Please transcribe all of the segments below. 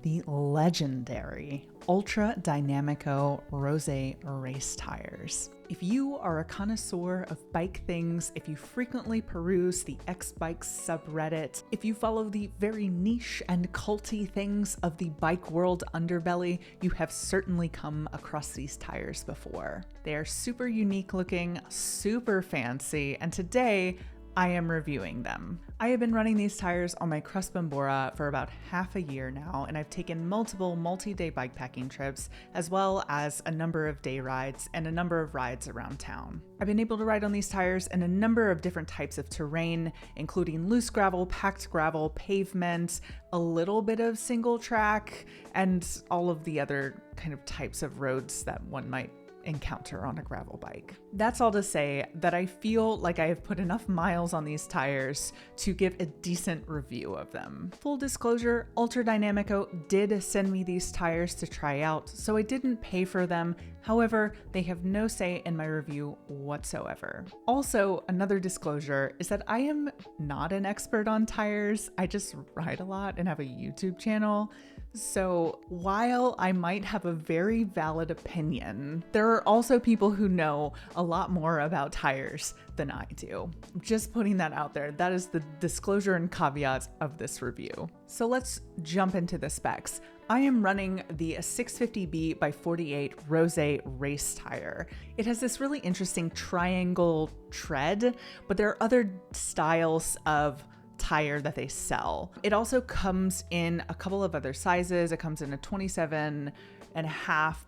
the legendary Ultradynamico Rosé race tires. If you are a connoisseur of bike things, if you frequently peruse the X-Bikes subreddit, if you follow the very niche and culty things of the bike world underbelly, you have certainly come across these tires before. They are super unique looking, super fancy, and today I am reviewing them. I have been running these tires on my Crust Bombora for about half a year now, and I've taken multiple multi-day bikepacking trips, as well as a number of day rides and a number of rides around town. I've been able to ride on these tires in a number of different types of terrain, including loose gravel, packed gravel, pavement, a little bit of single track, and all of the other kind of types of roads that one might encounter on a gravel bike. That's all to say that I feel like I have put enough miles on these tires to give a decent review of them. Full disclosure, Ultradynamico did send me these tires to try out, so I didn't pay for them. However, they have no say in my review whatsoever. Also, another disclosure is that I am not an expert on tires. I just ride a lot and have a YouTube channel. So while I might have a very valid opinion, there are also people who know a lot more about tires than I do. Just putting that out there. That is the disclosure and caveat of this review. So let's jump into the specs. I am running the 650B by 48 Rosé race tire. It has this really interesting triangle tread, but there are other styles of tire that they sell. It also comes in a couple of other sizes. It comes in a 27.5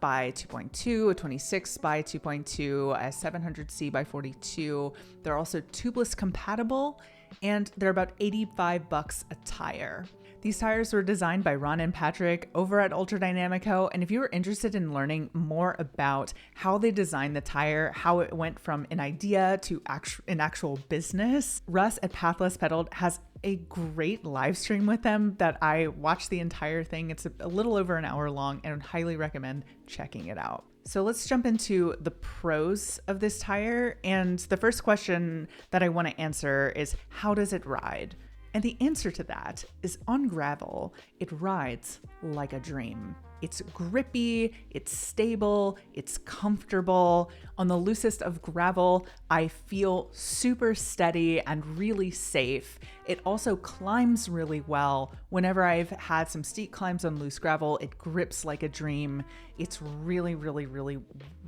by 2.2, a 26 by 2.2, a 700C by 42. They're also tubeless compatible, and they're about $85 a tire. These tires were designed by Ron and Patrick over at Ultradynamico, and if you are interested in learning more about how they designed the tire, how it went from an idea to an actual business, Russ at Pathless Pedaled has a great live stream with them that I watched the entire thing. It's a little over an hour long, and I would highly recommend checking it out. So let's jump into the pros of this tire. And the first question that I want to answer is, how does it ride? And the answer to that is, on gravel, it rides like a dream. It's grippy, it's stable, it's comfortable. On the loosest of gravel, I feel super steady and really safe. It also climbs really well. Whenever I've had some steep climbs on loose gravel, it grips like a dream. It's really, really, really,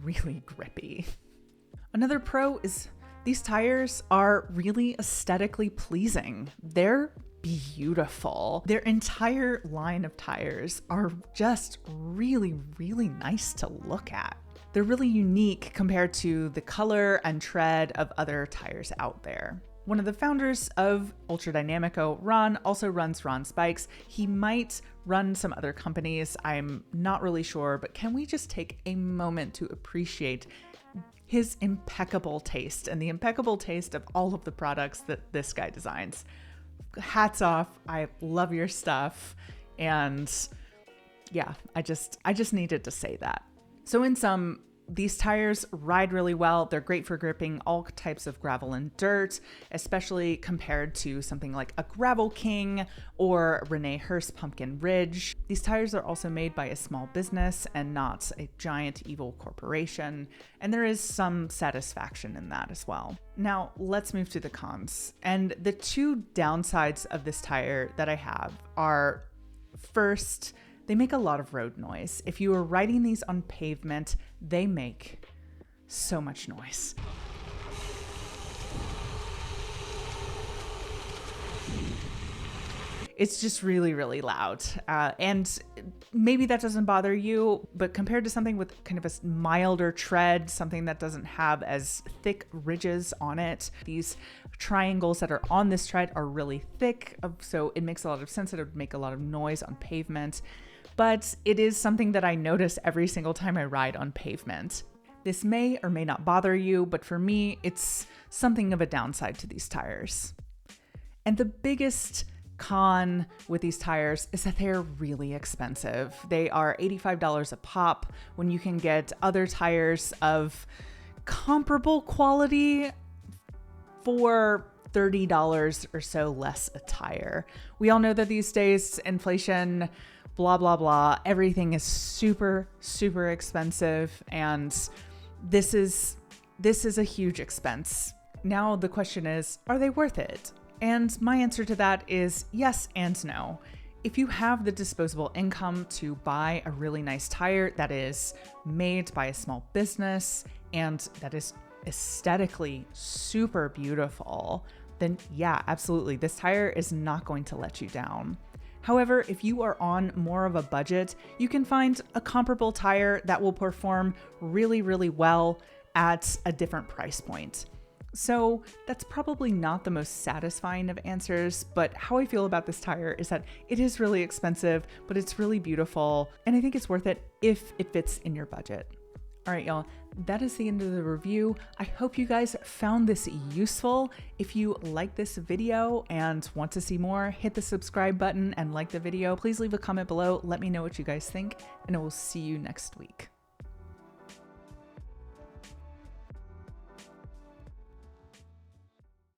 really grippy. Another pro is these tires are really aesthetically pleasing. They're beautiful. Their entire line of tires are just really, really nice to look at. They're really unique compared to the color and tread of other tires out there. One of the founders of Ultradynamico, Ron, also runs Ron's Bikes. He might run some other companies. I'm not really sure, but can we just take a moment to appreciate his impeccable taste and the impeccable taste of all of the products that this guy designs. Hats off. I love your stuff. And yeah, I just needed to say that. So in sum, these tires ride really well. They're great for gripping all types of gravel and dirt, especially compared to something like a Gravel King or Renee Hurst Pumpkin Ridge. These tires are also made by a small business and not a giant evil corporation, and there is some satisfaction in that as well. Now, let's move to the cons. And the two downsides of this tire that I have are, first, they make a lot of road noise. If you are riding these on pavement, they make so much noise. It's just really, really loud. And maybe that doesn't bother you, but compared to something with kind of a milder tread, something that doesn't have as thick ridges on it, these triangles that are on this tread are really thick. So it makes a lot of sense that it would make a lot of noise on pavement. But it is something that I notice every single time I ride on pavement. This may or may not bother you, but for me, it's something of a downside to these tires. And the biggest con with these tires is that they're really expensive. They are $85 a pop when you can get other tires of comparable quality for $30 or so less a tire. We all know that these days inflation blah, blah, blah. Everything is super, super expensive. And this is a huge expense. Now the question is, are they worth it? And my answer to that is yes and no. If you have the disposable income to buy a really nice tire that is made by a small business and that is aesthetically super beautiful, then yeah, absolutely, this tire is not going to let you down. However, if you are on more of a budget, you can find a comparable tire that will perform really, really well at a different price point. So that's probably not the most satisfying of answers, but how I feel about this tire is that it is really expensive, but it's really beautiful, and I think it's worth it if it fits in your budget. All right, y'all, that is the end of the review. I hope you guys found this useful. If you like this video and want to see more, hit the subscribe button and like the video. Please leave a comment below. Let me know what you guys think, and I will see you next week.